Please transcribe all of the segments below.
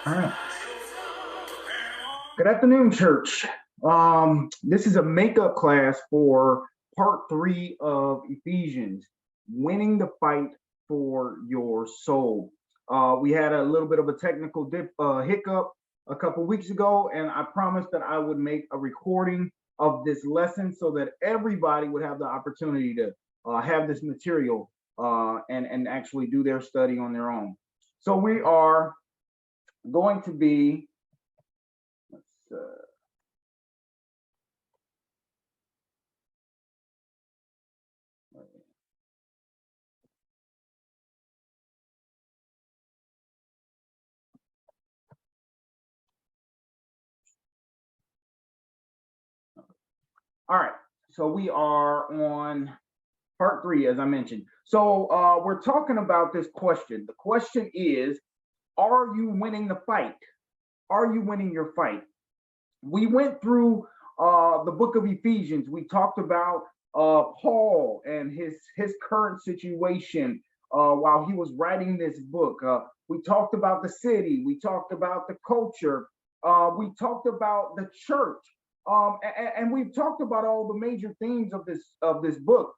All right. Good afternoon, church. This is a makeup class for part 3 of Ephesians, winning the fight for your soul. We had a little bit of a technical hiccup a couple weeks ago, and I promised that I would make a recording of this lesson so that everybody would have the opportunity to have this material and actually do their study on their own. So we are going to be, all right, so we are on part 3, as I mentioned. So we're talking about this question. The question is, are you winning the fight? Are you winning your fight? We went through the book of Ephesians. We talked about Paul and his current situation while he was writing this book. We talked about the city. We talked about the culture. We talked about the church. And we've talked about all the major themes of this book.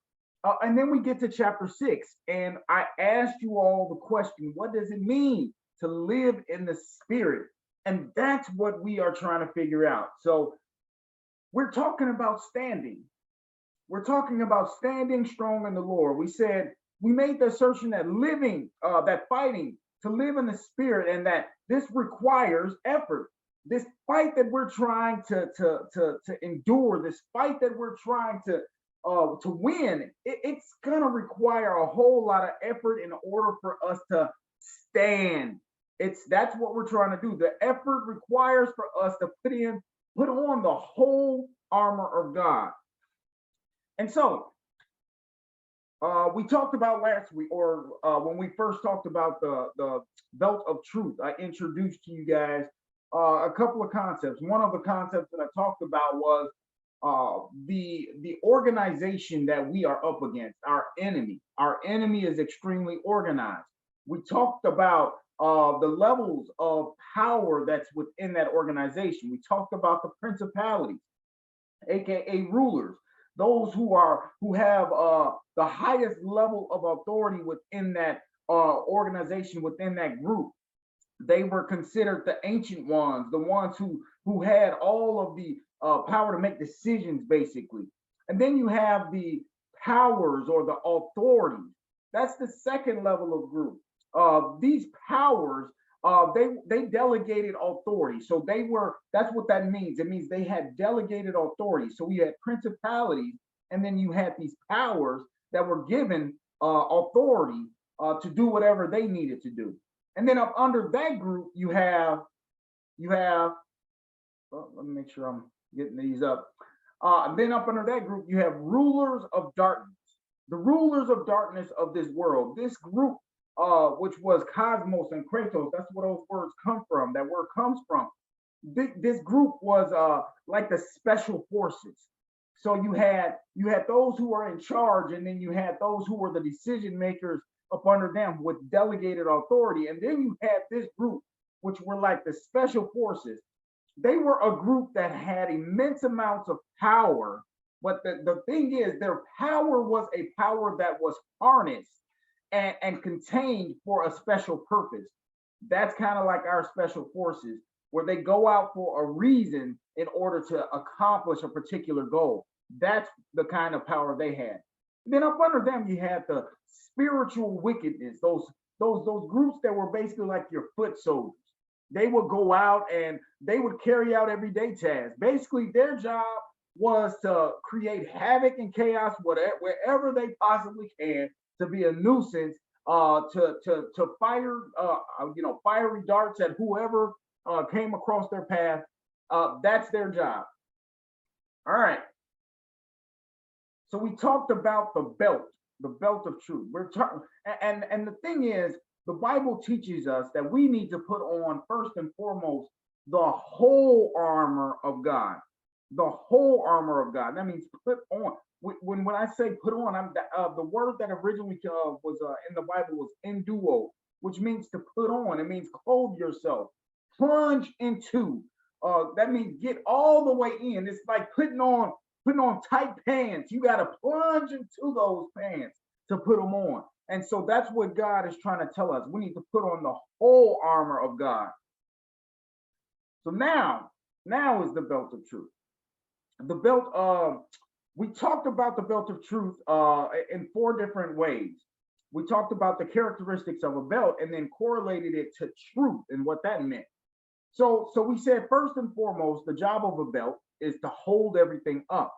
And then we get to chapter 6, and I asked you all the question: what does it mean to live in the Spirit? And that's what we are trying to figure out. So we're talking about standing. We're talking about standing strong in the Lord. We made the assertion that fighting to live in the Spirit, and that this requires effort. This fight that we're trying to endure, this fight that we're trying to win, it's gonna require a whole lot of effort in order for us to stand. That's what we're trying to do. The effort requires for us to put on the whole armor of God. And so we talked about last week, or when we first talked about the belt of truth, I introduced to you guys a couple of concepts. One of the concepts that I talked about was the organization that we are up against, our enemy. Our enemy is extremely organized. We talked about the levels of power that's within that organization. We talked about the principalities, aka rulers, those who have the highest level of authority within that organization, within that group. They were considered the ancient ones, the ones who had all of the power to make decisions, basically. And then you have the powers or the authorities. That's the second level of group. These powers, they delegated authority. So that's what that means. It means they had delegated authority. So we had principalities, and then you had these powers that were given authority to do whatever they needed to do. And then up under that group, you have, well, let me make sure I'm getting these up. Then up under that group, you have rulers of darkness. The rulers of darkness of this world. This group, which was cosmos and kratos, that's where those words come from. That word comes from. This group was like the special forces. So you had those who were in charge, and then you had those who were the decision makers up under them with delegated authority. And then you had this group, which were like the special forces. They were a group that had immense amounts of power, but the thing is, their power was a power that was harnessed and contained for a special purpose. That's kind of like our special forces, where they go out for a reason in order to accomplish a particular goal. That's the kind of power they had. Then up under them, you had the spiritual wickedness, those groups that were basically like your foot soldiers. They would go out and they would carry out everyday tasks. Basically, their job was to create havoc and chaos wherever they possibly can, to be a nuisance, to fire fiery darts at whoever came across their path. That's their job. All right. So we talked about the belt of truth. We're talking, and the thing is, the Bible teaches us that we need to put on, first and foremost, the whole armor of God. The whole armor of God. That means put on. When I say put on, the word that originally was in the Bible was enduo, which means to put on. It means clothe yourself. plunge into. That means get all the way in. It's like putting on tight pants. You got to plunge into those pants to put them on. And so that's what God is trying to tell us. We need to put on the whole armor of God. So now is the belt of truth. The belt, we talked about the belt of truth in 4 different ways. We talked about the characteristics of a belt and then correlated it to truth and what that meant. So we said first and foremost, the job of a belt is to hold everything up.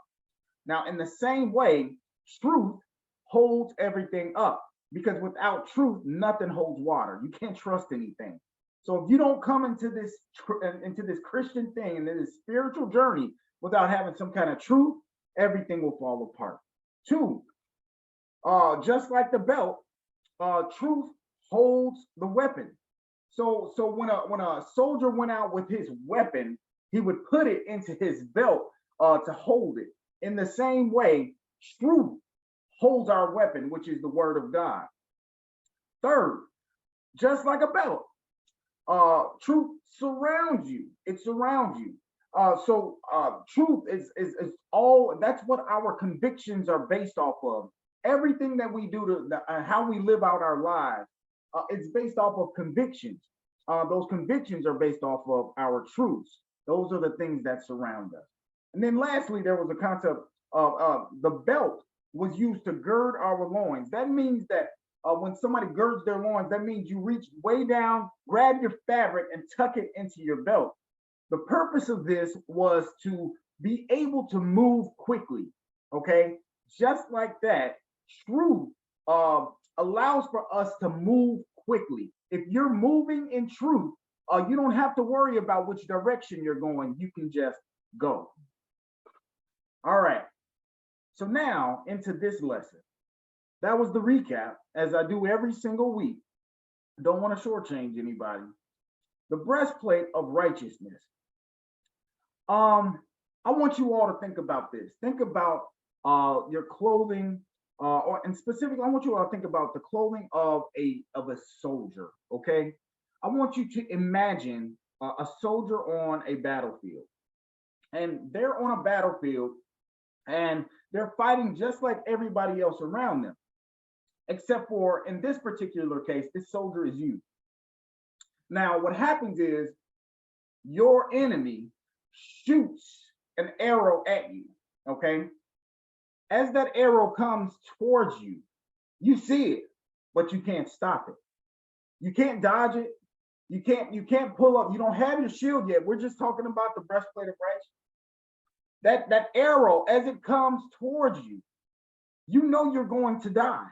Now, in the same way, truth holds everything up, because without truth, nothing holds water. You can't trust anything. So if you don't come into this Christian thing and this spiritual journey without having some kind of truth, everything will fall apart. 2, just like the belt, truth holds the weapon. So when a soldier went out with his weapon, he would put it into his belt to hold it. In the same way, truth holds our weapon, which is the word of God. 3rd, just like a belt, truth surrounds you. It surrounds you. So truth is all. That's what our convictions are based off of. Everything that we do how we live out our lives, it's based off of convictions. Those convictions are based off of our truths. Those are the things that surround us. And then lastly, there was a concept of the belt was used to gird our loins. That means that when somebody girds their loins, that means you reach way down, grab your fabric, and tuck it into your belt. The purpose of this was to be able to move quickly. Okay, just like that, truth allows for us to move quickly. If you're moving in truth, you don't have to worry about which direction you're going. You can just go. All right. So now into this lesson. That was the recap, as I do every single week. Don't want to shortchange anybody. The breastplate of righteousness. I want you all to think about this. Think about your clothing, and specifically, I want you all to think about the clothing of a soldier. Okay, I want you to imagine a soldier on a battlefield, and they're on a battlefield, and they're fighting just like everybody else around them, except for in this particular case, this soldier is you. Now, what happens is your enemy shoots an arrow at you. Okay, as that arrow comes towards you, you see it, but you can't stop it. You can't dodge it. You can't pull up. You don't have your shield yet. We're just talking about the breastplate of righteousness. That arrow, as it comes towards you, you know you're going to die.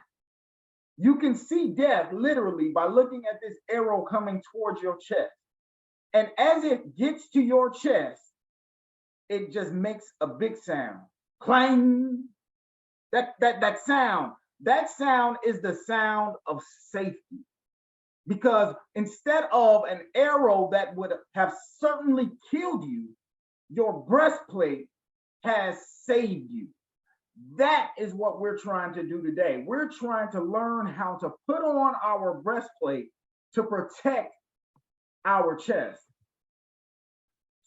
You can see death literally by looking at this arrow coming towards your chest. And as it gets to your chest, it just makes a big sound. Clang. That sound is the sound of safety. Because instead of an arrow that would have certainly killed you, your breastplate has saved you. That is what we're trying to do today. We're trying to learn how to put on our breastplate to protect our chest.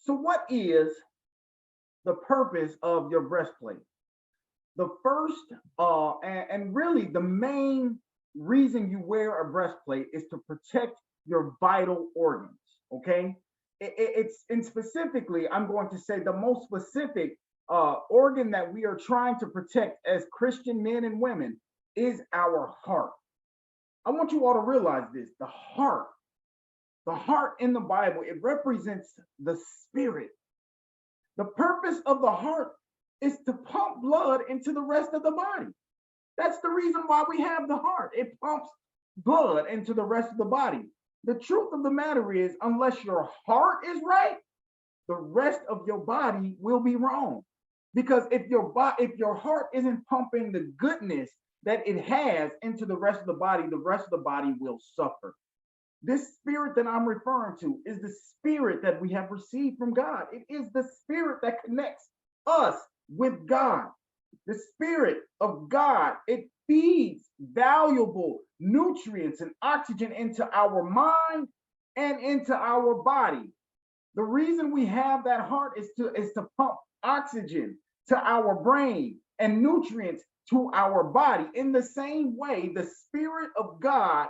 So what is the purpose of your breastplate? The first and really the main reason you wear a breastplate is to protect your vital organs. Okay, it's and specifically, I'm going to say the most specific organ that we are trying to protect as Christian men and women is our heart. I want you all to realize this: the heart in the Bible, it represents the spirit. The purpose of the heart is to pump blood into the rest of the body. That's the reason why we have the heart. It pumps blood into the rest of the body. The truth of the matter is, unless your heart is right, the rest of your body will be wrong. Because if your heart isn't pumping the goodness that it has into the rest of the body will suffer. This spirit that I'm referring to is the spirit that we have received from God. It is the spirit that connects us with God. The spirit of God, it feeds valuable nutrients and oxygen into our mind and into our body. The reason we have that heart is to pump oxygen to our brain and nutrients to our body. In the same way, the Spirit of God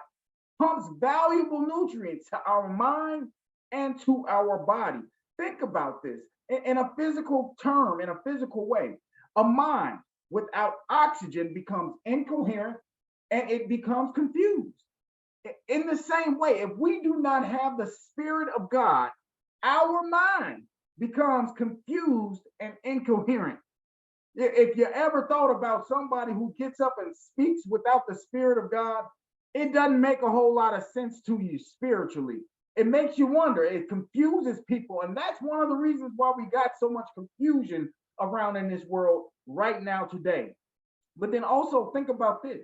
pumps valuable nutrients to our mind and to our body. Think about this in a physical term, in a physical way. A mind without oxygen becomes incoherent and it becomes confused. In the same way, if we do not have the Spirit of God, our mind becomes confused and incoherent. If you ever thought about somebody who gets up and speaks without the Spirit of God, it doesn't make a whole lot of sense to you spiritually. It makes you wonder, it confuses people. And that's one of the reasons why we got so much confusion around in this world right now today. But then also think about this.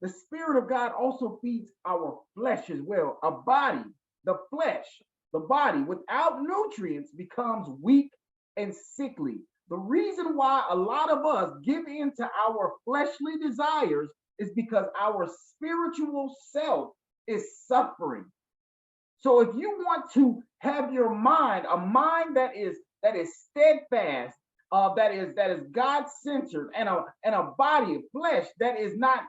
The Spirit of God also feeds our flesh as well. A body, the flesh, the body without nutrients becomes weak and sickly. The reason why a lot of us give in to our fleshly desires is because our spiritual self is suffering. So if you want to have your mind, a mind that is steadfast, that is God centered, and a body of flesh that is not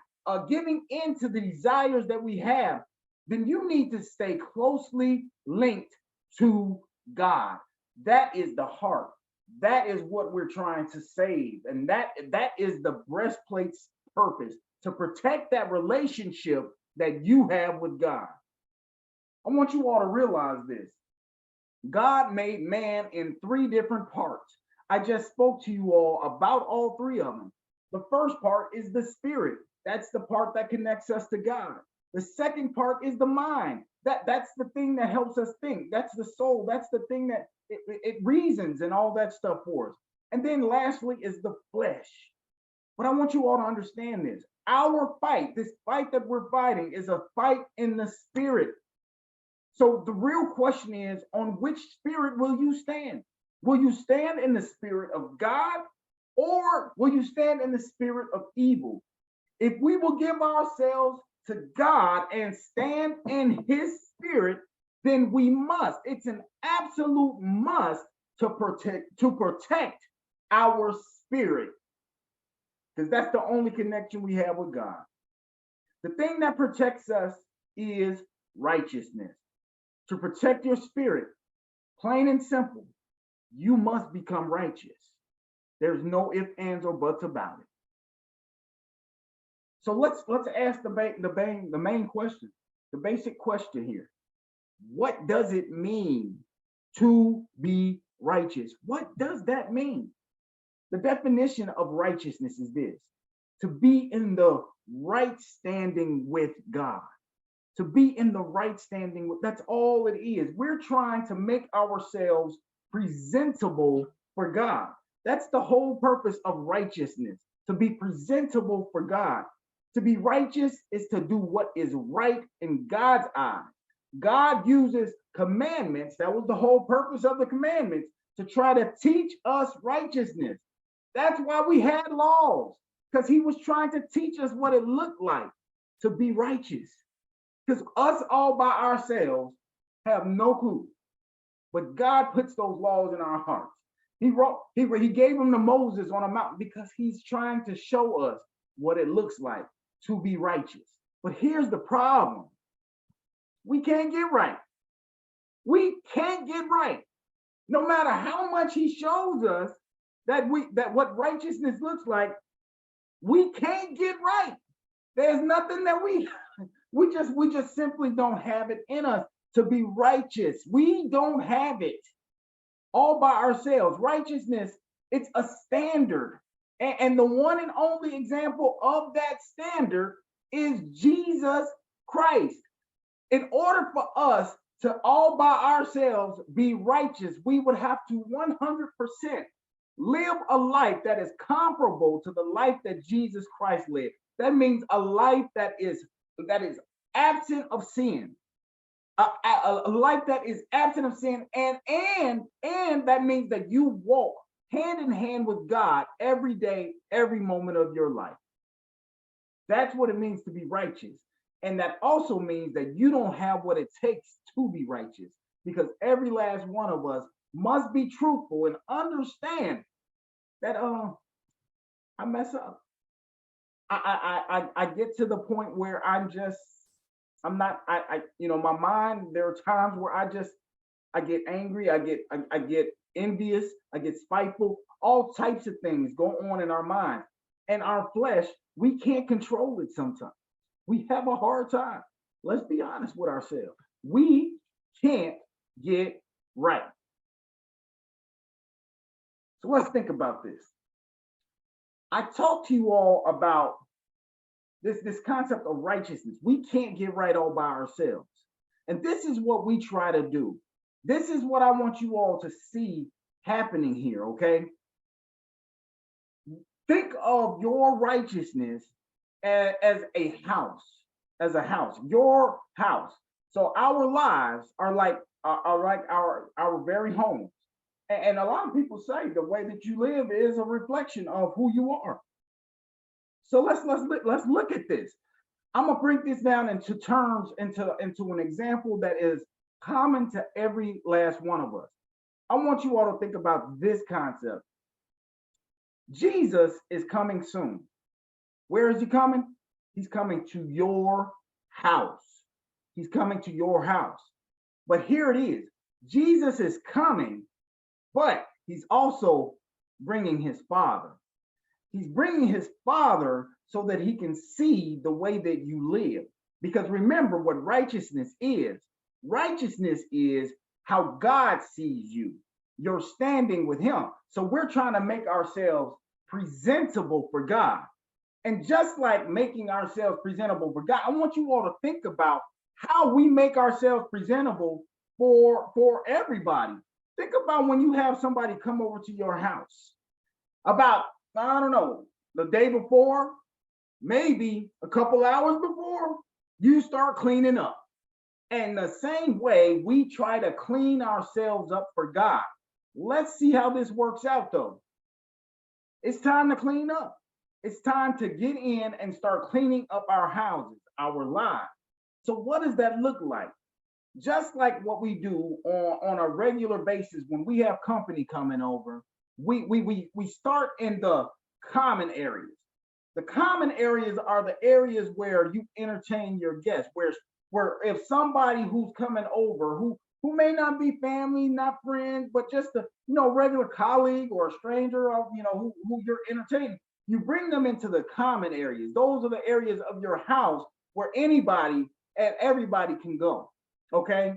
giving in to the desires that we have, then you need to stay closely linked to God. That is the heart. That is what we're trying to save, and that is the breastplate's purpose, to protect that relationship that you have with God. I want you all to realize this. God made man in three different parts. I just spoke to you all about all three of them. The first part is the spirit. That's the part that connects us to God. The second part is the mind. That's the thing that helps us think. That's the soul. That's the thing that it reasons and all that stuff for us. And then lastly is the flesh. But I want you all to understand this. Our fight, this fight that we're fighting, is a fight in the spirit. So the real question is, on which spirit will you stand? Will you stand in the spirit of God, or will you stand in the spirit of evil? If we will give ourselves to God and stand in his spirit, then we must. It's an absolute must to protect our spirit, because that's the only connection we have with God. The thing that protects us is righteousness. To protect your spirit, plain and simple, you must become righteous. There's no ifs, ands, or buts about it. So let's ask the main question, the basic question here. What does it mean to be righteous? What does that mean? The definition of righteousness is this: to be in the right standing with God. To be in the right standing with, that's all it is. We're trying to make ourselves presentable for God. That's the whole purpose of righteousness, to be presentable for God. To be righteous is to do what is right in God's eyes. God uses commandments, that was the whole purpose of the commandments, to try to teach us righteousness. That's why we had laws, because he was trying to teach us what it looked like to be righteous. Because us all by ourselves have no clue. But God puts those laws in our hearts. He gave them to Moses on a mountain because he's trying to show us what it looks like to be righteous. But here's the problem. We can't get right. We can't get right. No matter how much he shows us that what righteousness looks like, we can't get right. There's nothing that we just simply don't have it in us to be righteous. We don't have it all by ourselves. Righteousness, it's a standard. And the one and only example of that standard is Jesus Christ. In order for us to all by ourselves be righteous, we would have to 100% live a life that is comparable to the life that Jesus Christ lived. That means a life that is absent of sin, a life that is absent of sin, and that means that you walk hand in hand with God every day, every moment of your life. That's what it means to be righteous. And that also means that you don't have what it takes to be righteous. because every last one of us must be truthful and understand that I mess up. I get to the point where I'm not my mind, there are times where I get angry, I get envious, I get spiteful, all types of things go on in our mind. And our flesh, we can't control it sometimes. We have a hard time. Let's be honest with ourselves. We can't get right. So let's think about this. I talked to you all about this concept of righteousness. We can't get right all by ourselves. And this is what we try to do. This is what I want you all to see happening here, okay? Think of your righteousness as a house, your house. So our lives are like our very homes. And a lot of people say the way that you live is a reflection of who you are. So let's look at this. I'm gonna break this down into terms, into an example that is common to every last one of us. I want you all to think about this concept. Jesus is coming soon. Where is he coming? He's coming to your house. He's coming to your house. But here it is. Jesus is coming, but he's also bringing his Father. He's bringing his Father so that he can see the way that you live. Because remember what righteousness is. Righteousness is how God sees you. You're standing with him. So we're trying to make ourselves presentable for God. And just like making ourselves presentable for God, I want you all to think about how we make ourselves presentable for everybody. Think about when you have somebody come over to your house. About, I don't know, the day before, maybe a couple hours before, you start cleaning up. And the same way we try to clean ourselves up for God. Let's see how this works out though. It's time to clean up. It's time to get in and start cleaning up our houses, our lives. So what does that look like? Just like what we do on a regular basis when we have company coming over, we start in the common areas. The common areas are the areas where you entertain your guests, where if somebody who's coming over, who may not be family, not friends, but just a regular colleague or a stranger of who you're entertaining, you bring them into the common areas. Those are the areas of your house where anybody and everybody can go. Okay.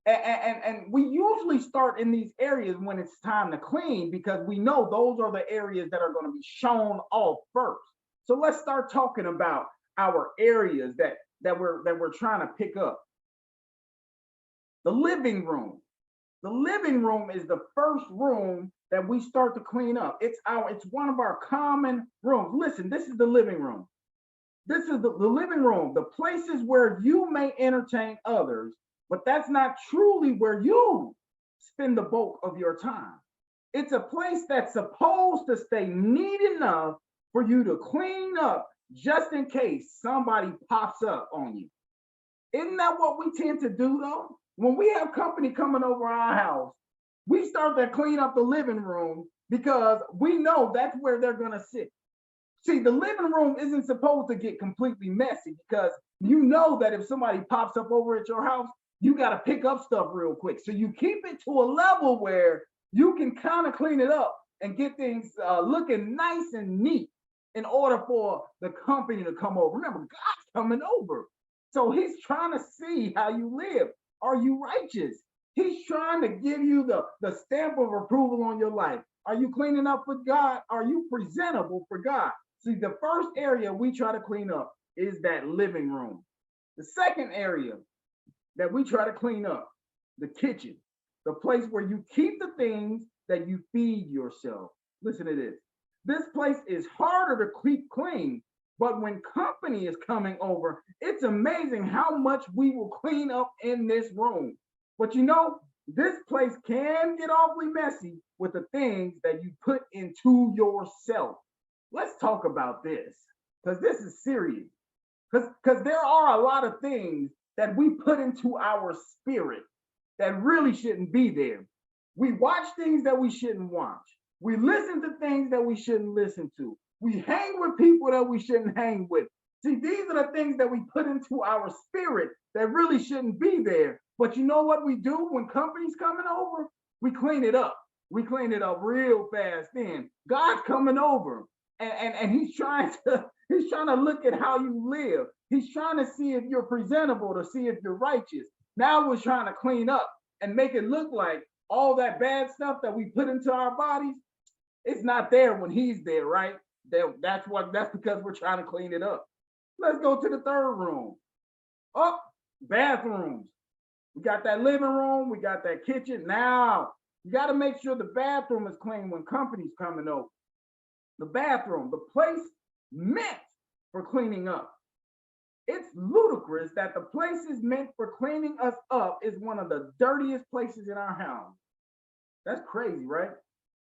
And we usually start in these areas when it's time to clean because we know those are the areas that are going to be shown off first. So let's start talking about our areas that we're trying to pick up. The living room. The living room is the first room that we start to clean up. It's one of our common rooms. Listen, this is the living room. This is the living room, the places where you may entertain others, but that's not truly where you spend the bulk of your time. It's a place that's supposed to stay neat enough for you to clean up just in case somebody pops up on you. Isn't that what we tend to do though? When we have company coming over our house, we start to clean up the living room because we know that's where they're going to sit. See, the living room isn't supposed to get completely messy because you know that if somebody pops up over at your house, you got to pick up stuff real quick. So you keep it to a level where you can kind of clean it up and get things looking nice and neat in order for the company to come over. Remember, God's coming over. So he's trying to see how you live. Are you righteous? He's trying to give you the stamp of approval on your life. Are you cleaning up for God? Are you presentable for God? See, the first area we try to clean up is that living room. The second area that we try to clean up, the kitchen, the place where you keep the things that you feed yourself. Listen to this. This place is harder to keep clean, but when company is coming over, it's amazing how much we will clean up in this room. But this place can get awfully messy with the things that you put into yourself. Let's talk about this because this is serious. Because there are a lot of things that we put into our spirit that really shouldn't be there. We watch things that we shouldn't watch. We listen to things that we shouldn't listen to. We hang with people that we shouldn't hang with. See, these are the things that we put into our spirit that really shouldn't be there. But you know what we do when company's coming over? We clean it up. We clean it up real fast. Then God's coming over, and he's trying to look at how you live. He's trying to see if you're presentable, to see if you're righteous. Now we're trying to clean up and make it look like all that bad stuff that we put into our bodies, it's not there when he's there, right? That's because we're trying to clean it up. Let's go to the third room. Oh, bathrooms. We got that living room, we got that kitchen. Now, you got to make sure the bathroom is clean when company's coming over. The bathroom, the place meant for cleaning up. It's ludicrous that the place is meant for cleaning us up is one of the dirtiest places in our house. That's crazy, right?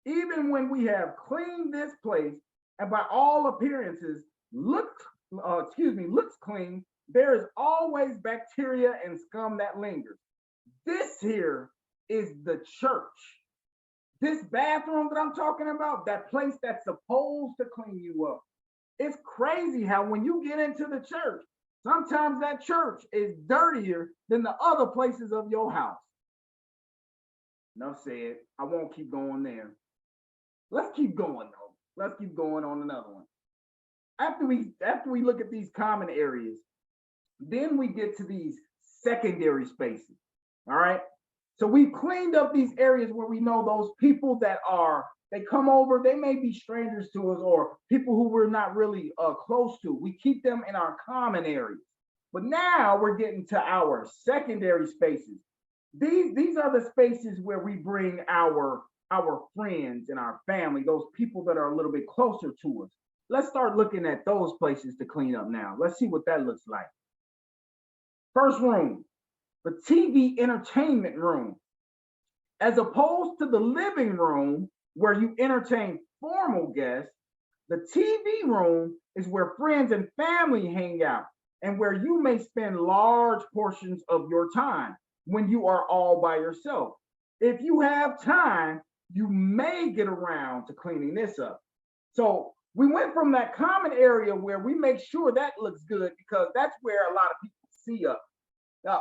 Even when we have cleaned this place, and by all appearances looks clean, there is always bacteria and scum that lingers. This here is the church. This bathroom that I'm talking about, that place that's supposed to clean you up. It's crazy how when you get into the church, sometimes that church is dirtier than the other places of your house. Enough said. I won't keep going there. Let's keep going though. Let's keep going on another one. After we look at these common areas, then we get to these secondary spaces. All right. So we've cleaned up these areas where we know those people they come over, they may be strangers to us or people who we're not really close to. We keep them in our common areas. But now we're getting to our secondary spaces. These are the spaces where we bring our friends and our family, those people that are a little bit closer to us. Let's start looking at those places to clean up now. Let's see what that looks like. First room, the TV entertainment room. As opposed to the living room where you entertain formal guests, the TV room is where friends and family hang out and where you may spend large portions of your time when you are all by yourself. If you have time, you may get around to cleaning this up. So we went from that common area where we make sure that looks good because that's where a lot of people see us.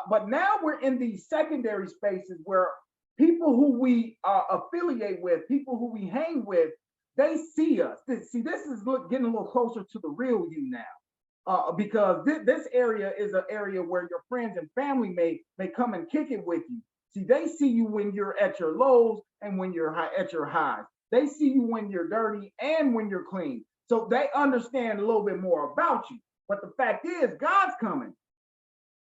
But now we're in these secondary spaces where people who we affiliate with, people who we hang with, they see us. This is getting a little closer to the real you now, because this area is an area where your friends and family may come and kick it with you. See, they see you when you're at your lows and when you're at your highs. They see you when you're dirty and when you're clean. So they understand a little bit more about you. But the fact is, God's coming.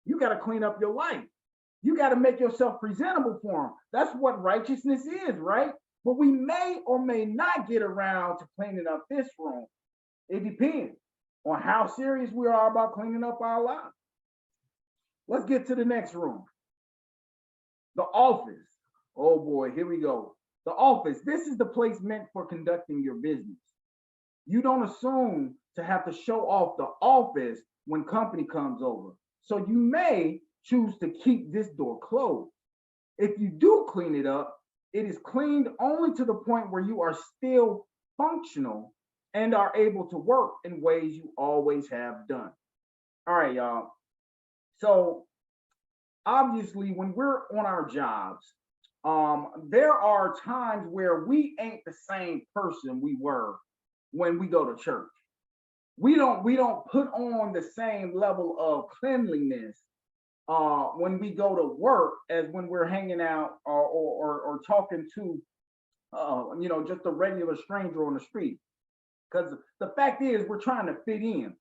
You got to clean up your life. You got to make yourself presentable for him. That's what righteousness is, right? But we may or may not get around to cleaning up this room. It depends on how serious we are about cleaning up our lives. Let's get to the next room. The office. Oh boy, here we go. The office. This is the place meant for conducting your business. You don't assume to have to show off the office when company comes over. So you may choose to keep this door closed. If you do clean it up, it is cleaned only to the point where you are still functional and are able to work in ways you always have done. All right, y'all. So obviously, when we're on our jobs, there are times where we ain't the same person we were when we go to church. We don't put on the same level of cleanliness when we go to work as when we're hanging out or talking to just a regular stranger on the street. Because the fact is, we're trying to fit in,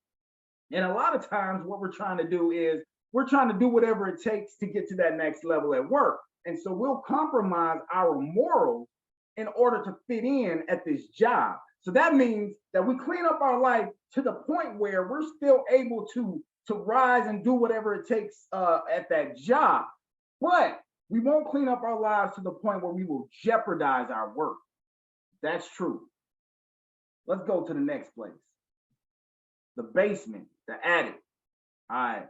and a lot of times what we're trying to do is we're trying to do whatever it takes to get to that next level at work. And so we'll compromise our morals in order to fit in at this job. So that means that we clean up our life to the point where we're still able to rise and do whatever it takes at that job. But we won't clean up our lives to the point where we will jeopardize our work. That's true. Let's go to the next place. The basement, the attic. All right.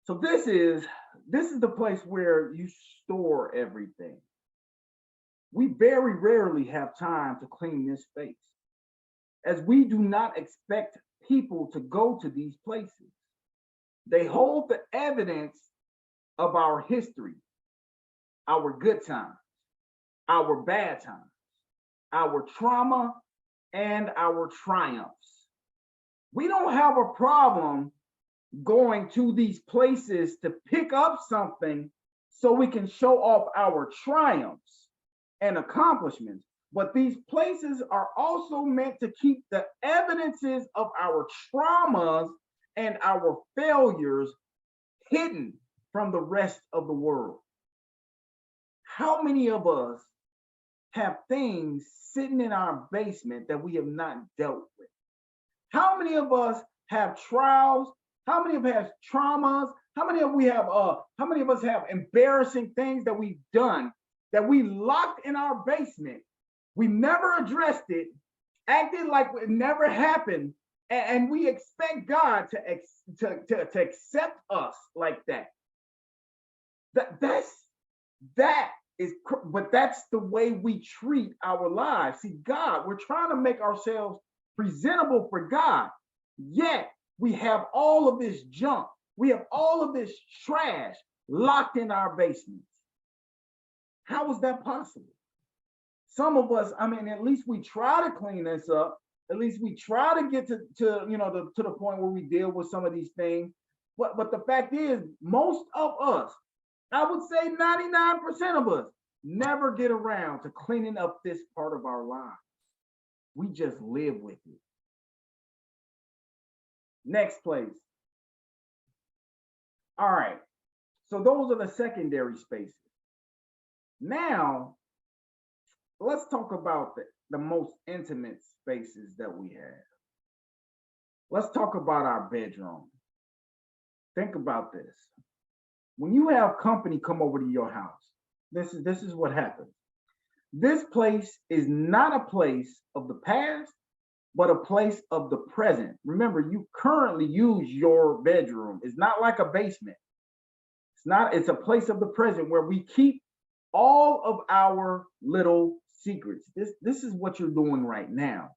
So this is this is the place where you store everything. We very rarely have time to clean this space, as we do not expect people to go to these places. They hold the evidence of our history, our good times, our bad times, our trauma, and our triumphs. We don't have a problem going to these places to pick up something so we can show off our triumphs and accomplishments. But these places are also meant to keep the evidences of our traumas and our failures hidden from the rest of the world. How many of us have things sitting in our basement that we have not dealt with? How many of us have trials? How many of us have traumas? How many of us have embarrassing things that we've done that we locked in our basement? We never addressed it, acted like it never happened, and we expect God to accept us like that. But that's the way we treat our lives. See, God, we're trying to make ourselves presentable for God, yet we have all of this junk, we have all of this trash locked in our basements. How is that possible? Some of us, I mean, at least we try to clean this up. At least we try to get to the point where we deal with some of these things. But the fact is, most of us, I would say 99% of us, never get around to cleaning up this part of our lives. We just live with it. Next place. All right. So those are the secondary spaces. Now, let's talk about the most intimate spaces that we have. Let's talk about our bedroom. Think about this. When you have company come over to your house, this is what happens. This place is not a place of the past, but a place of the present. Remember, you currently use your bedroom. It's not like a basement. It's a place of the present where we keep all of our little secrets. This is what you're doing right now.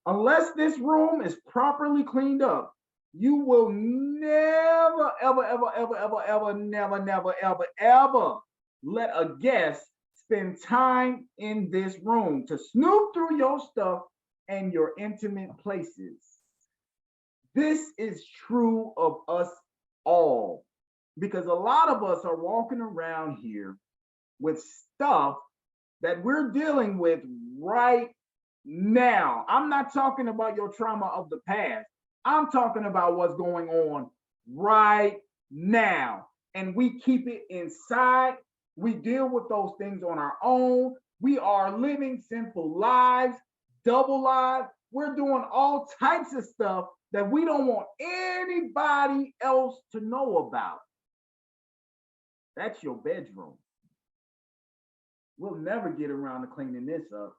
Unless this room is properly cleaned up, you will never, ever, ever, ever, ever, ever, never, never, ever, ever let a guest spend time in this room to snoop through your stuff and your intimate places. This is true of us all, because a lot of us are walking around here with stuff that we're dealing with right now. I'm not talking about your trauma of the past. I'm talking about what's going on right now. And we keep it inside. We deal with those things on our own. We are living sinful lives, double lives. We're doing all types of stuff that we don't want anybody else to know about. That's your bedroom. We'll never get around to cleaning this up.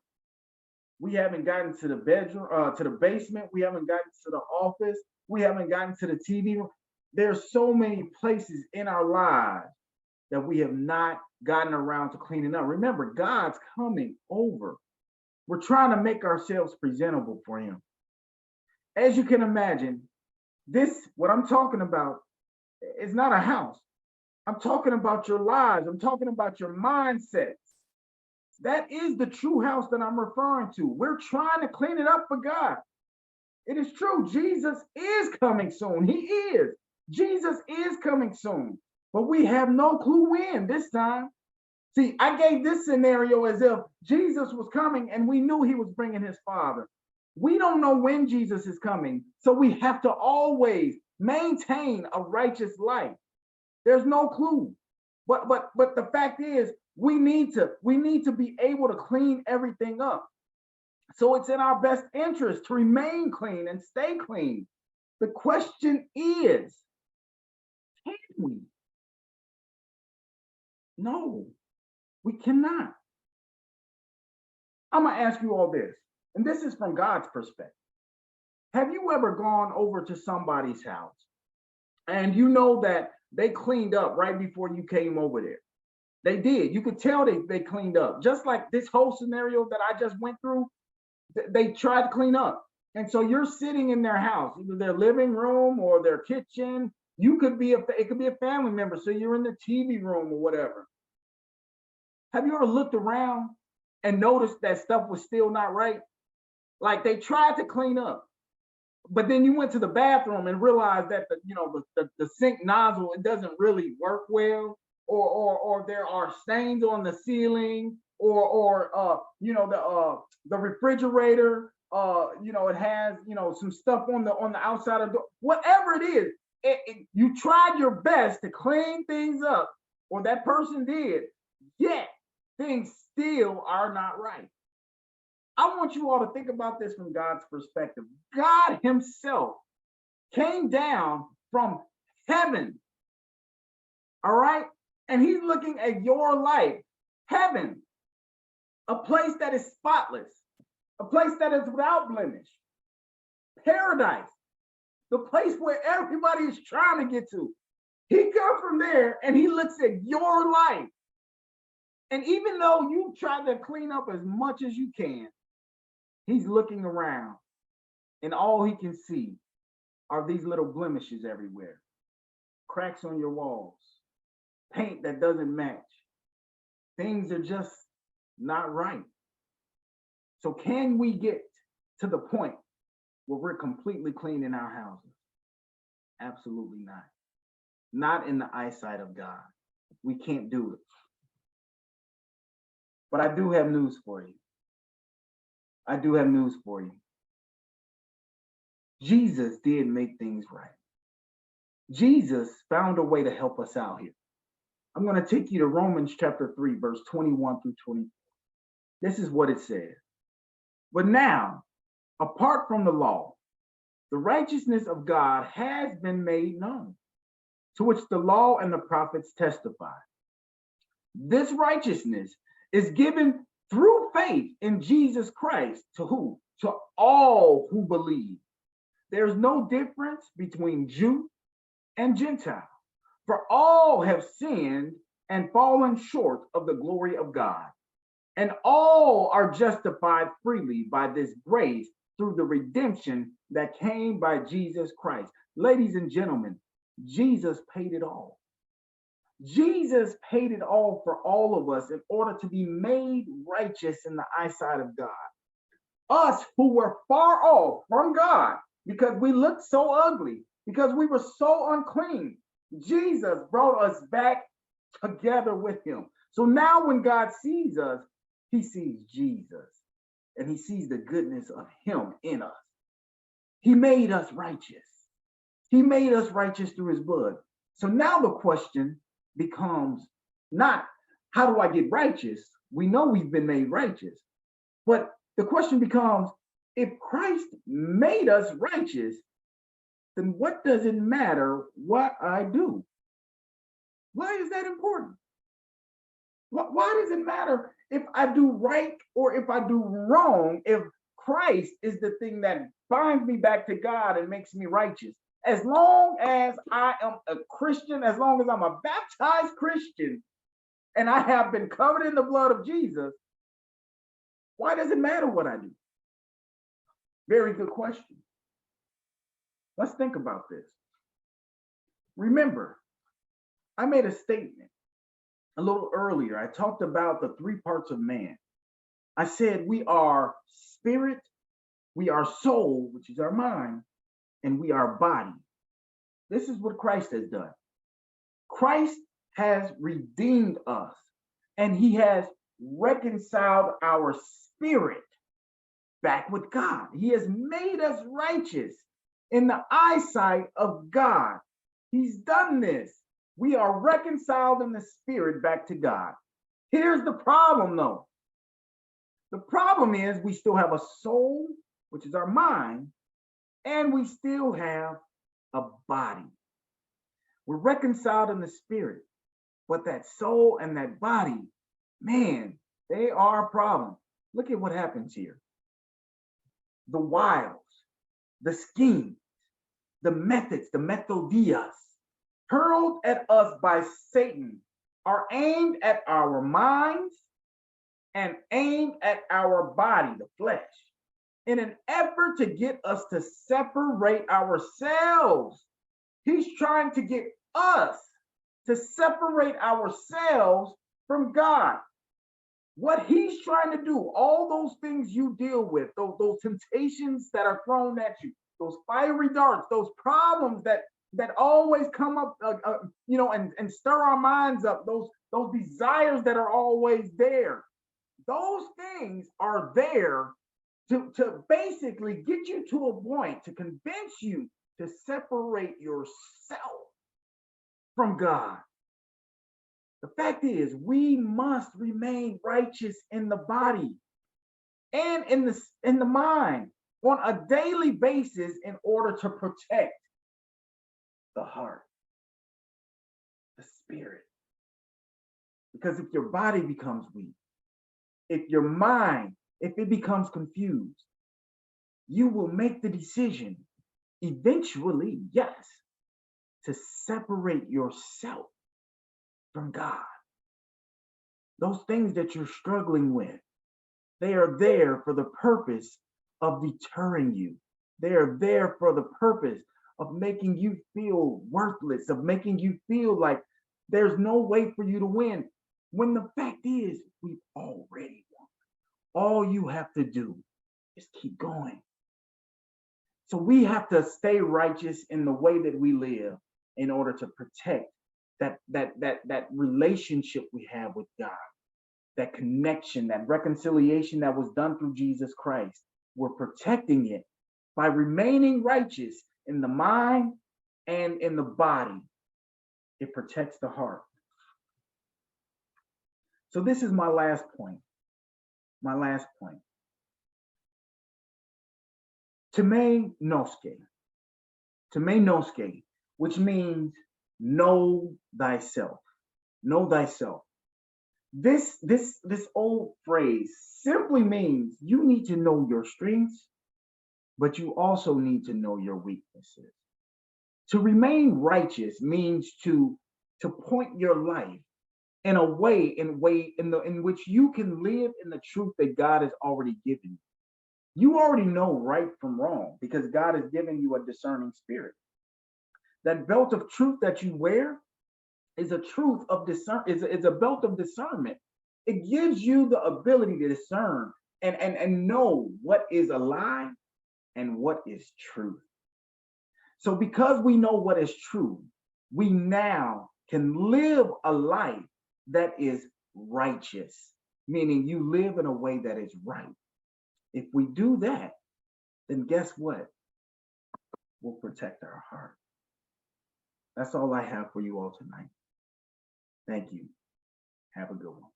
We haven't gotten to the bedroom, to the basement. We haven't gotten to the office. We haven't gotten to the TV room. There's so many places in our lives that we have not gotten around to cleaning up. Remember, God's coming over. We're trying to make ourselves presentable for him. As you can imagine, what I'm talking about, is not a house. I'm talking about your lives. I'm talking about your mindsets. That is the true house that I'm referring to. We're trying to clean it up for God. It is true. Jesus is coming soon. He is. Jesus is coming soon. But we have no clue when this time. See, I gave this scenario as if Jesus was coming and we knew he was bringing his Father. We don't know when Jesus is coming, so we have to always maintain a righteous life. There's no clue. But the fact is, we need to be able to clean everything up. So it's in our best interest to remain clean and stay clean. The question is, can we? No, we cannot. I'm going to ask you all this, and this is from God's perspective. Have you ever gone over to somebody's house And you know that they cleaned up right before you came over there. They did. You could tell they cleaned up. Just like this whole scenario that I just went through, they tried to clean up. And so you're sitting in their house, either their living room or their kitchen. You could be it could be a family member. So you're in the TV room or whatever. Have you ever looked around and noticed that stuff was still not right? Like they tried to clean up, but then you went to the bathroom and realized that the sink nozzle, it doesn't really work well, or there are stains on the ceiling, or the refrigerator, it has some stuff on the outside of the door. Whatever it is, you tried your best to clean things up, or that person did, yet things still are not right. I want you all to think about this from God's perspective. God himself came down from heaven, all right? And he's looking at your life, heaven, a place that is spotless, a place that is without blemish, paradise, the place where everybody is trying to get to. He comes from there and he looks at your life. And even though you try to clean up as much as you can, he's looking around and all he can see are these little blemishes everywhere, cracks on your walls, paint that doesn't match. Things are just not right. So can we get to the point where we're completely clean in our houses? Absolutely not. Not in the eyesight of God. We can't do it. But I do have news for you. I do have news for you. Jesus did make things right. Jesus found a way to help us out here. I'm going to take you to Romans chapter 3, verse 21 through 24. This is what it says. But now, apart from the law, the righteousness of God has been made known, to which the law and the prophets testify. This righteousness is given through faith in Jesus Christ to who? To all who believe. There's no difference between Jew and Gentile, for all have sinned and fallen short of the glory of God, and all are justified freely by this grace through the redemption that came by Jesus Christ. Ladies and gentlemen, Jesus paid it all. Jesus paid it all for all of us in order to be made righteous in the eyesight of God. Us who were far off from God because we looked so ugly, because we were so unclean, Jesus brought us back together with him. So now when God sees us, he sees Jesus and he sees the goodness of him in us. He made us righteous. He made us righteous through his blood. So now the question becomes not how do I get righteous? We know we've been made righteous. But the question becomes, if Christ made us righteous, then what does it matter what I do? Why is that important? Why does it matter if I do right or if I do wrong, if Christ is the thing that binds me back to God and makes me righteous? As long as I am a Christian, as long as I'm a baptized Christian, and I have been covered in the blood of Jesus, why does it matter what I do? Very good question. Let's think about this. Remember, I made a statement a little earlier. I talked about the three parts of man. I said we are spirit, we are soul, which is our mind, and we are body. This is what Christ has done. Christ has redeemed us, and he has reconciled our spirit back with God. He has made us righteous in the eyesight of God. He's done this. We are reconciled in the spirit back to God. Here's the problem, though. The problem is we still have a soul, which is our mind, and we still have a body. We're reconciled in the spirit, but that soul and that body, man, they are a problem. Look at what happens here. The wiles, the schemes, the methods, the methodias, hurled at us by Satan are aimed at our minds and aimed at our body, the flesh, in an effort to get us to separate ourselves. He's trying to get us to separate ourselves from God. What he's trying to do, all those things you deal with, those temptations that are thrown at you, those fiery darts, those problems that always come up, and stir our minds up, those desires that are always there. Those things are there to basically get you to a point to convince you to separate yourself from God. The fact is, we must remain righteous in the body and in the mind on a daily basis in order to protect the heart, the spirit. Because if your body becomes weak, if your mind, if it becomes confused, you will make the decision eventually, yes, to separate yourself from God. Those things that you're struggling with, they are there for the purpose of deterring you. They are there for the purpose of making you feel worthless, of making you feel like there's no way for you to win. When the fact is, we've already won. All you have to do is keep going. So we have to stay righteous in the way that we live in order to protect that relationship we have with God, that connection, that reconciliation that was done through Jesus Christ. We're protecting it by remaining righteous in the mind and in the body. It protects the heart. So this is my last point. My last point. Teme noske, which means know thyself. Know thyself. This old phrase simply means you need to know your strengths, but you also need to know your weaknesses. To remain righteous means to point your life in a way in which you can live in the truth that God has already given you. You already know right from wrong because God has given you a discerning spirit. That belt of truth that you wear is a truth of is a belt of discernment. It gives you the ability to discern and know what is a lie and what is truth. So because we know what is true, we now can live a life that is righteous, meaning you live in a way that is right. If we do that, then guess what? We'll protect our heart. That's all I have for you all tonight. Thank you. Have a good one.